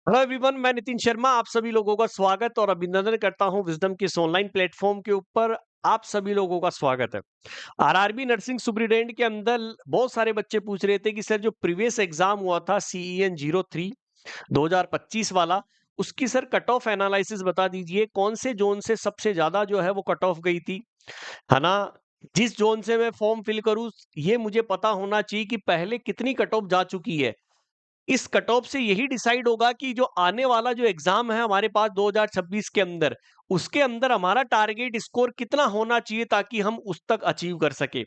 Hello everyone, मैं नितिन शर्मा आप सभी लोगों का स्वागत और अभिनंदन करता हूं विजडम के इस ऑनलाइन प्लेटफॉर्म के ऊपर। आप सभी लोगों का स्वागत है। आरआरबी नर्सिंग सुपरिटेंडेंट के अंदर बहुत सारे बच्चे पूछ रहे थे कि सर जो प्रीवियस एग्जाम हुआ था सीईएन 03 2025 वाला, उसकी सर कट ऑफ एनालिसिस बता दीजिए, कौन से जोन से सबसे ज्यादा जो है वो कट ऑफ गई थी, है ना। जिस जोन से मैं फॉर्म फिल करूं, ये मुझे पता होना चाहिए कि पहले कितनी कट ऑफ जा चुकी है। इस कट ऑफ से यही डिसाइड होगा कि जो आने वाला जो एग्जाम है हमारे पास 2026 के अंदर, उसके अंदर हमारा टारगेट स्कोर कितना होना चाहिए ताकि हम उस तक अचीव कर सके।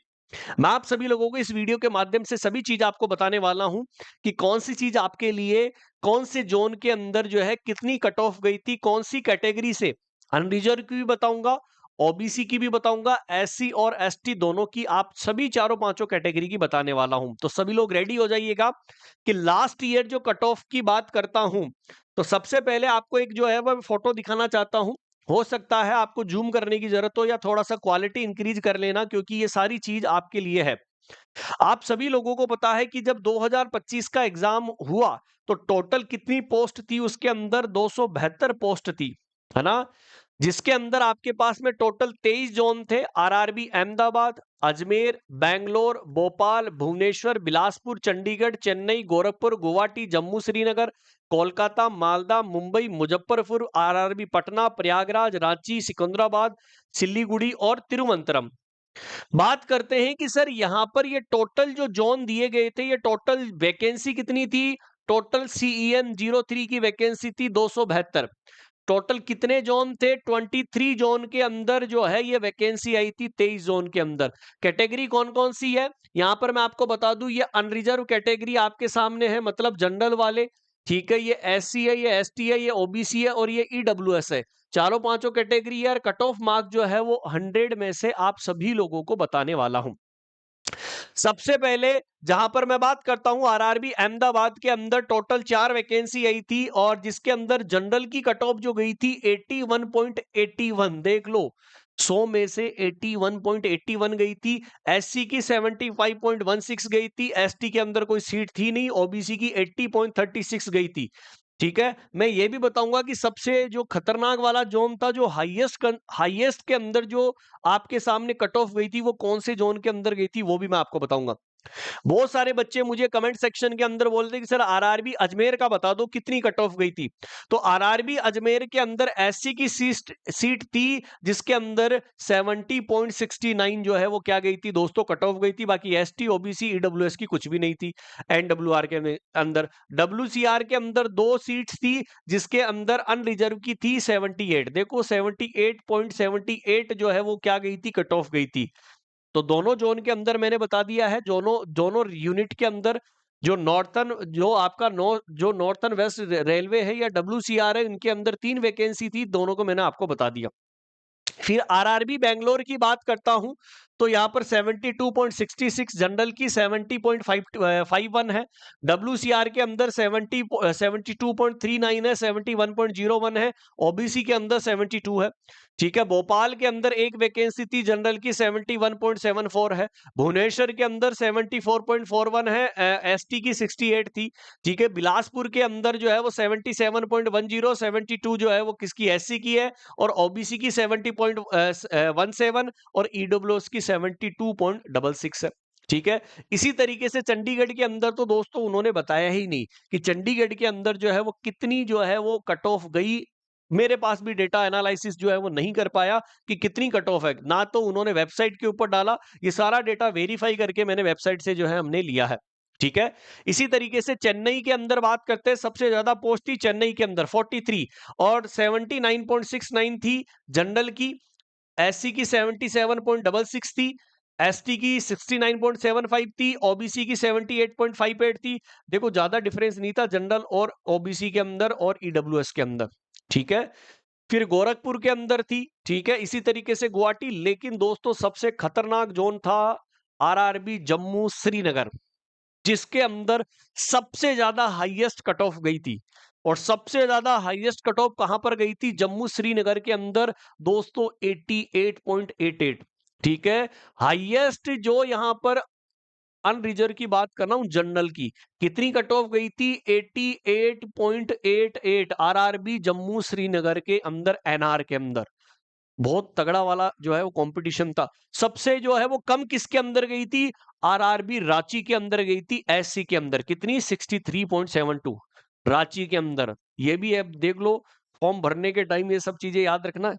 मैं आप सभी लोगों को इस वीडियो के माध्यम से सभी चीज आपको बताने वाला हूं कि कौन सी चीज आपके लिए, कौन से जोन के अंदर जो है कितनी कट ऑफ गई थी, कौन सी कैटेगरी से। अनरिजर्व की भी बताऊंगा, ओबीसी की भी बताऊंगा, एससी और एसटी दोनों की, आप सभी चारों पांचों कैटेगरी की बताने वाला हूं। तो सभी लोग रेडी हो जाइएगा कि लास्ट ईयर जो कट ऑफ की बात करता हूं। तो सबसे पहले आपको एक जो है वह फोटो दिखाना चाहता हूं। हो सकता है आपको जूम करने की जरूरत हो या थोड़ा सा क्वालिटी इंक्रीज कर लेना, क्योंकि ये सारी चीज आपके लिए है। आप सभी लोगों को पता है कि जब 2025 का एग्जाम हुआ तो टोटल कितनी पोस्ट थी, उसके अंदर 272 पोस्ट थी, है ना। जिसके अंदर आपके पास में टोटल 23 जोन थे। आरआरबी अहमदाबाद, अजमेर, बैंगलोर, भोपाल, भुवनेश्वर, बिलासपुर, चंडीगढ़, चेन्नई, गोरखपुर, गुवाहाटी, जम्मू श्रीनगर, कोलकाता, मालदा, मुंबई, मुजफ्फरपुर, आरआरबी पटना, प्रयागराज, रांची, सिकंदराबाद, सिलीगुड़ी और तिरुवनंतपुरम। बात करते हैं कि सर यहां पर ये टोटल जो जोन दिए गए थे, ये टोटल वैकेंसी कितनी थी। टोटल सीईएन 03 की वैकेंसी थी 272। टोटल कितने जोन थे, 23 जोन के अंदर जो है ये वैकेंसी आई थी, 23 जोन के अंदर। कैटेगरी कौन कौन सी है यहां पर मैं आपको बता दूं, ये अनरिजर्व कैटेगरी आपके सामने है, मतलब जनरल वाले। ठीक है, ये एससी है, ये एसटी है, ये ओबीसी है और ये ईडब्ल्यूएस है। चारों पांचों कैटेगरी यार, कट ऑफ मार्क जो है वो 100 में से आप सभी लोगों को बताने वाला हूं। सबसे पहले जहां पर मैं बात करता हूं, आरआरबी अहमदाबाद के अंदर टोटल 4 वैकेंसी आई थी और जिसके अंदर जनरल की कट ऑफ जो गई थी 81.81, देख लो 100 में से 81.81 गई थी। एससी की 75.16 गई थी, एसटी के अंदर कोई सीट थी नहीं, ओबीसी की 80.36 गई थी। ठीक है, मैं ये भी बताऊंगा कि सबसे जो खतरनाक वाला जोन था, जो हाईएस्ट के अंदर जो आपके सामने कट ऑफ गई थी, वो कौन से जोन के अंदर गई थी वो भी मैं आपको बताऊंगा। बहुत सारे बच्चे मुझे कमेंट सेक्शन के अंदर बोलते हैं कि सर आरआरबी अजमेर का बता दो कितनी कट ऑफ गई थी। तो आरआरबी अजमेर के अंदर एससी की सीट थी, जिसके अंदर 70.69 जो है वो क्या गई थी दोस्तों, कट ऑफ गई थी। बाकी एसटी ओबीसी ईडब्ल्यूएस की कुछ भी नहीं थी। एनडब्ल्यूआर के अंदर, डब्ल्यूसीआर के अंदर 2 सीट्स थी, जिसके अंदर अनरिजर्व की थी 78। देखो 78.78 जो है वो क्या गई थी, कट ऑफ गई थी। तो दोनों जोन के अंदर मैंने बता दिया है, दोनों दोनों यूनिट के अंदर, जो नॉर्थन, जो आपका जो नॉर्थन वेस्ट रेलवे है या डब्ल्यूसीआर है, इनके अंदर 3 वैकेंसी थी, दोनों को मैंने आपको बता दिया। फिर आरआरबी बैंगलोर की बात करता हूं, तो यहां पर 72.66 जनरल की, 70.51 है। डब्ल्यूसीआर के अंदर 72.39 है, 71.01 है। ओबीसी के अंदर 72 है। ठीक है, भोपाल के अंदर एक वैकेंसी थी जनरल की, 71.74 है। भुवनेश्वर के अंदर 74.41 है, एसटी की 68 थी। ठीक है, बिलासपुर के अंदर जो है वो 77.10, 72 जो है वो किसकी, एससी की है, और ओबीसी की 70.17 और ईडब्ल्यूएस की 72.66 है। ठीक है, इसी तरीके से चंडीगढ़ के अंदर तो दोस्तों उन्होंने बताया ही नहीं कि चंडीगढ़ के अंदर जो है वो कितनी जो है वो कट ऑफ गई। मेरे पास भी डेटा एनालिसिस जो है वो नहीं कर पाया कि कितनी कट ऑफ है, ना तो उन्होंने वेबसाइट के ऊपर डाला। ये सारा डेटा वेरीफाई करके मैंने वेबसाइट से जो है हमने लिया है। ठीक है, इसी तरीके से चेन्नई के अंदर बात करते हैं, सबसे ज्यादा पोस्ट थी चेन्नई के अंदर 43 और 79.69 थी जनरल की। एससी की 77.66 थी, एसटी की 69.75 थी, ओबीसी की 78.58 थी। देखो ज्यादा डिफरेंस नहीं था जनरल और ओबीसी के अंदर और ईडब्ल्यूएस के अंदर। ठीक है, फिर गोरखपुर के अंदर थी। ठीक है, इसी तरीके से गुवाहाटी। लेकिन दोस्तों सबसे खतरनाक जोन था आरआरबी जम्मू श्रीनगर, जिसके अंदर सबसे ज्यादा हाईएस्ट कट ऑफ गई थी। और सबसे ज्यादा हाईएस्ट कट ऑफ कहां पर गई थी, जम्मू श्रीनगर के अंदर दोस्तों, 88.88। ठीक है, हाईएस्ट जो यहां पर अनरिजर्व की बात कर रहा हूं, जनरल की। कितनी कट ऑफ गई थी? 88.88 आरआरबी जम्मू श्रीनगर के अंदर, एनआर के अंदर। बहुत तगड़ा वाला जो है वो कंपटीशन था। सबसे जो है वो कम किसके अंदर गई थी? आरआरबी रांची के अंदर गई थी, एससी के अंदर। कितनी? 63.72 रांची के अंदर। ये भी अब देख लो, फॉर्म भरने के टाइम ये सब चीजें याद रखना है।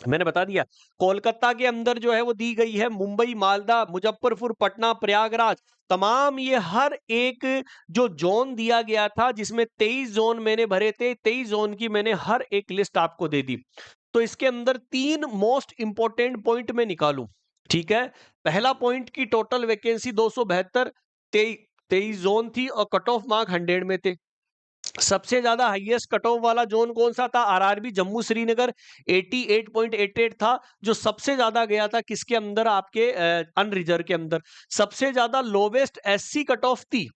मैंने बता दिया। कोलकाता के अंदर जो है वो दी गई है, मुंबई, मालदा, मुजफ्फरपुर, पटना, प्रयागराज, तमाम ये हर एक जो जोन दिया गया था, जिसमें 23 जोन मैंने भरे थे, 23 जोन की मैंने हर एक लिस्ट आपको दे दी। तो इसके अंदर 3 मोस्ट इंपॉर्टेंट पॉइंट मैं निकालूं, ठीक है। पहला पॉइंट की टोटल वैकेंसी 272, 23 जोन थी और कट ऑफ मार्क 100 में थे। सबसे ज्यादा हाईएस्ट कट ऑफ वाला जोन कौन सा था? आरआरबी जम्मू श्रीनगर, 88.88 था, जो सबसे ज्यादा गया था किसके अंदर? आपके अनरिजर्व के अंदर। सबसे ज्यादा लोवेस्ट एससी कट ऑफ थी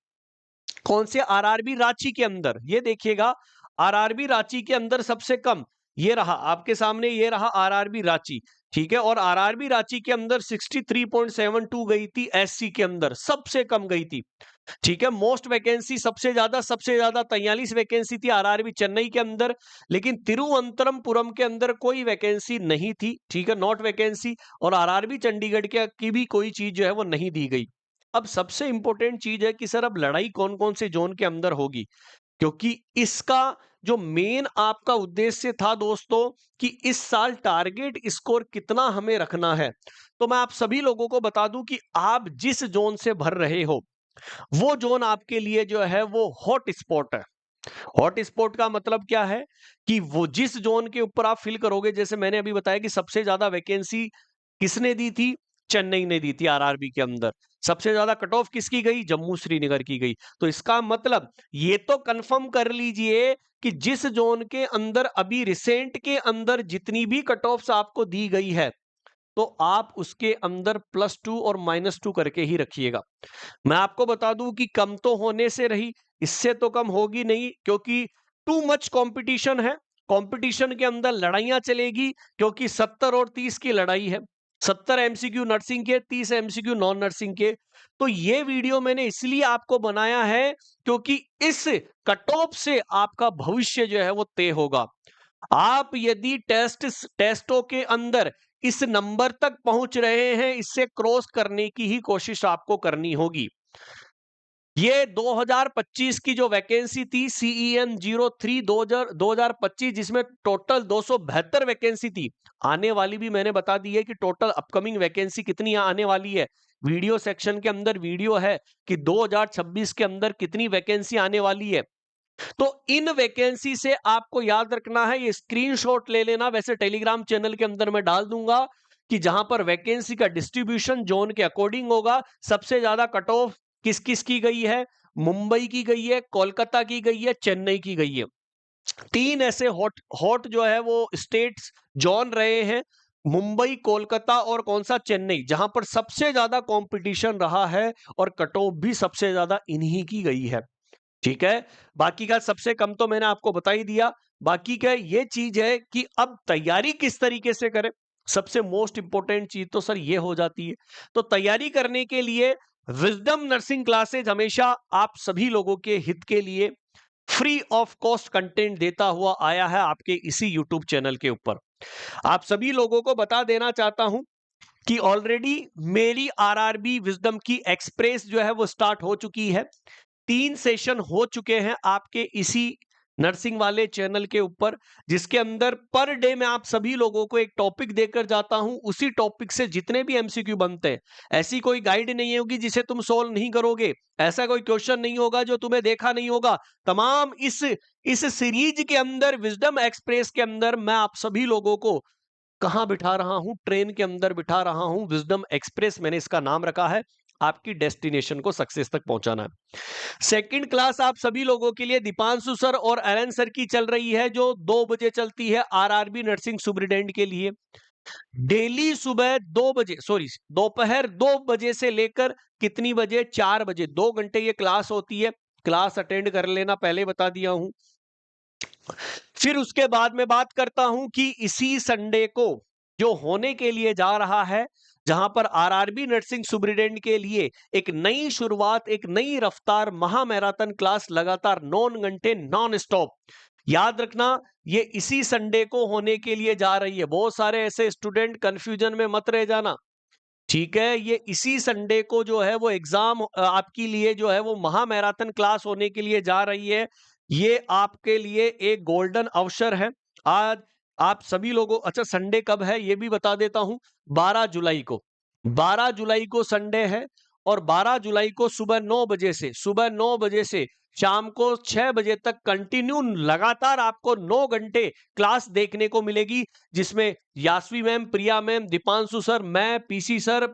कौन से? आरआरबी रांची के अंदर। ये देखिएगा, आरआरबी रांची के अंदर सबसे कम ये रहा आपके सामने, ये रहा आरआरबी रांची, ठीक है। और आरआरबी रांची के अंदर 63.72 गई थी, एससी के अंदर सबसे कम गई थी, ठीक है। मोस्ट वैकेंसी सबसे ज्यादा 43 वैकेंसी थी आरआरबी चेन्नई के अंदर, लेकिन तिरुवनंतपुरम के अंदर कोई वैकेंसी नहीं थी, ठीक है, नॉट वैकेंसी। और आरआरबी चंडीगढ़ के की भी कोई चीज जो है वो नहीं दी गई। अब सबसे इंपॉर्टेंट चीज है कि सर अब लड़ाई कौन कौन से जोन के अंदर होगी, क्योंकि इसका जो मेन आपका उद्देश्य था दोस्तों, कि इस साल टारगेट स्कोर कितना हमें रखना है। तो मैं आप सभी लोगों को बता दूं कि आप जिस जोन से भर रहे हो, वो जोन आपके लिए जो है वो हॉट स्पॉट है। हॉट स्पॉट का मतलब क्या है? कि वो जिस जोन के ऊपर आप फिल करोगे, जैसे मैंने अभी बताया कि सबसे ज्यादा वैकेंसी किसने दी थी? चेन्नई ने दी थी आरआरबी के अंदर। सबसे ज्यादा कट ऑफ किसकी गई? जम्मू श्रीनगर की गई। तो इसका मतलब ये तो कंफर्म कर लीजिए कि जिस जोन के अंदर अभी रिसेंट के अंदर जितनी भी कट ऑफ्स आपको दी गई है, तो आप उसके अंदर +2 और -2 करके ही रखिएगा। मैं आपको बता दूं कि कम तो होने से रही, इससे तो कम होगी नहीं, क्योंकि टू मच कंपटीशन है। कंपटीशन के अंदर लड़ाइयां चलेगी, क्योंकि 70 और 30 की लड़ाई है। 70 एमसीक्यू नर्सिंग के, 30 एमसीक्यू नॉन नर्सिंग के। तो ये वीडियो मैंने इसलिए आपको बनाया है, क्योंकि इस कट ऑफ से आपका भविष्य जो है वो तय होगा। आप यदि टेस्टों के अंदर इस नंबर तक पहुंच रहे हैं, इससे क्रॉस करने की ही कोशिश आपको करनी होगी। ये 2025 की जो वैकेंसी थी, CEN 03 2025, जिसमें टोटल 272 वैकेंसी थी। आने वाली भी मैंने बता दी है कि टोटल अपकमिंग वैकेंसी कितनी आने वाली है। वीडियो सेक्शन के अंदर वीडियो है कि 2026 के अंदर कितनी वैकेंसी आने वाली है। तो इन वैकेंसी से आपको याद रखना है, ये स्क्रीनशॉट ले लेना। वैसे टेलीग्राम चैनल के अंदर मैं डाल दूंगा कि जहां पर वैकेंसी का डिस्ट्रीब्यूशन जोन के अकॉर्डिंग होगा। सबसे ज्यादा कट ऑफ किस किस की गई है? मुंबई की गई है, कोलकाता की गई है, चेन्नई की गई है। 3 ऐसे हॉट हॉट जो है वो स्टेट्स जोन रहे हैं, मुंबई, कोलकाता और कौन सा? चेन्नई, जहां पर सबसे ज्यादा कंपटीशन रहा है और कट ऑफ भी सबसे ज्यादा इन्हीं की गई है, ठीक है। बाकी का सबसे कम तो मैंने आपको बता ही दिया। बाकी का ये चीज है कि अब तैयारी किस तरीके से करें। सबसे मोस्ट इंपॉर्टेंट चीज तो सर ये हो जाती है। तो तैयारी करने के लिए विजडम नर्सिंग क्लासेज हमेशा आप सभी लोगों के हित के लिए फ्री ऑफ कॉस्ट कंटेंट देता हुआ आया है आपके इसी यूट्यूब चैनल के ऊपर। आप सभी लोगों को बता देना चाहता हूं कि ऑलरेडी मेरी आरआरबी विजडम की एक्सप्रेस जो है वो स्टार्ट हो चुकी है। 3 सेशन हो चुके हैं आपके इसी नर्सिंग वाले चैनल के ऊपर, जिसके अंदर पर डे मैं आप सभी लोगों को एक टॉपिक देकर जाता हूं। उसी टॉपिक से जितने भी एमसीक्यू बनते हैं, ऐसी कोई गाइड नहीं होगी जिसे तुम सोल्व नहीं करोगे, ऐसा कोई क्वेश्चन नहीं होगा जो तुम्हें देखा नहीं होगा। तमाम इस सीरीज के अंदर, विजडम एक्सप्रेस के अंदर, मैं आप सभी लोगों को कहां बिठा रहा हूं? ट्रेन के अंदर बिठा रहा हूं। विजडम एक्सप्रेस मैंने इसका नाम रखा है। आपकी डेस्टिनेशन को सक्सेस तक पहुंचाना है। सेकंड क्लास आप सभी लोगों के लिए दीपांशु सर और एलन सर की चल रही है, जो 2 बजे चलती है आरआरबी नर्सिंग सुपरिटेंडेंट के लिए। डेली सुबह 2 बजे, सॉरी, दोपहर 2 बजे से लेकर कितनी बजे? 4 बजे, 2 घंटे ये क्लास होती है। क्लास अटेंड कर लेना, पहले बता दिया हूं। फिर उसके बाद में बात करता हूं कि इसी संडे को जो होने के लिए जा रहा है, जहां पर आरआरबी नर्सिंग सुपरिटेंडेंट के लिए एक नई शुरुआत, एक नई रफ्तार महा मैराथन क्लास लगातार 9 घंटे नॉन स्टॉप। याद रखना, ये इसी संडे को होने के लिए जा रही है। बहुत सारे ऐसे स्टूडेंट कंफ्यूजन में मत रह जाना, ठीक है। ये इसी संडे को जो है वो एग्जाम आपके लिए जो है वो महा मैराथन क्लास होने के लिए जा रही है। ये आपके लिए एक गोल्डन अवसर है। आज आप सभी लोगों, अच्छा संडे कब है ये भी बता देता हूं, 12 जुलाई को। 12 जुलाई को संडे है, और 12 जुलाई को सुबह 9 बजे से शाम को 6 बजे तक कंटिन्यू लगातार आपको 9 घंटे क्लास देखने को मिलेगी, जिसमें यास्वी मैम, प्रिया मैम, दीपांशु सर, मैं, पीसी सर,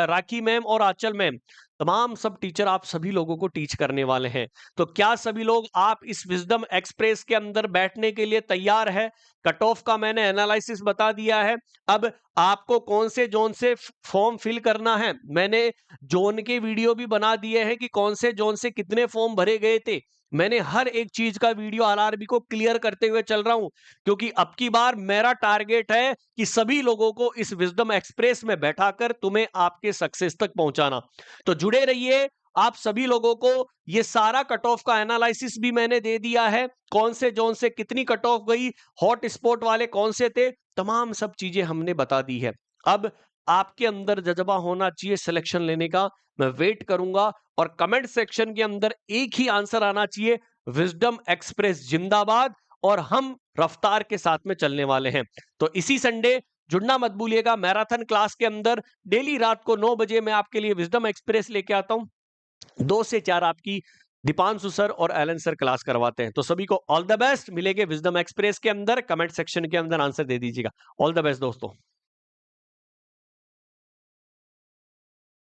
राखी मैम और आंचल मैम, तमाम सब टीचर आप सभी लोगों को टीच करने वाले हैं। तो क्या सभी लोग आप इस विजडम एक्सप्रेस के अंदर बैठने के लिए तैयार है? कट ऑफ का मैंने एनालिसिस बता दिया है। अब आपको कौन से जोन से फॉर्म फिल करना है, मैंने जोन के वीडियो भी बना दिए हैं कि कौन से जोन से कितने फॉर्म भरे गए थे। मैंने हर एक चीज का वीडियो आरआरबी को क्लियर करते हुए चल रहा हूं, क्योंकि अब की बार मेरा टारगेट है कि सभी लोगों को इस विजडम एक्सप्रेस में बैठाकर तुम्हें आपके सक्सेस तक पहुंचाना। तो जुड़े रहिए। आप सभी लोगों को ये सारा कट ऑफ का एनालिसिस भी मैंने दे दिया है, कौन से जोन से कितनी कट ऑफ गई, हॉट स्पॉट वाले कौन से थे, तमाम सब चीजें हमने बता दी है। अब आपके अंदर जज्बा होना चाहिए सिलेक्शन लेने का। मैं वेट करूंगा, और कमेंट सेक्शन के अंदर एक ही आंसर आना चाहिए, विजडम एक्सप्रेस जिंदाबाद, और हम रफ्तार के साथ में चलने वाले हैं। तो इसी संडे जुड़ना मत भूलिएगा मैराथन क्लास के अंदर। डेली रात को 9 बजे मैं आपके लिए विजडम एक्सप्रेस लेके आता हूं। 2 से 4 आपकी दीपांशु सर और एलन सर क्लास करवाते हैं। तो सभी को ऑल द बेस्ट, मिलेंगे विजडम एक्सप्रेस के अंदर। कमेंट सेक्शन के अंदर आंसर दे दीजिएगा। ऑल द बेस्ट दोस्तों।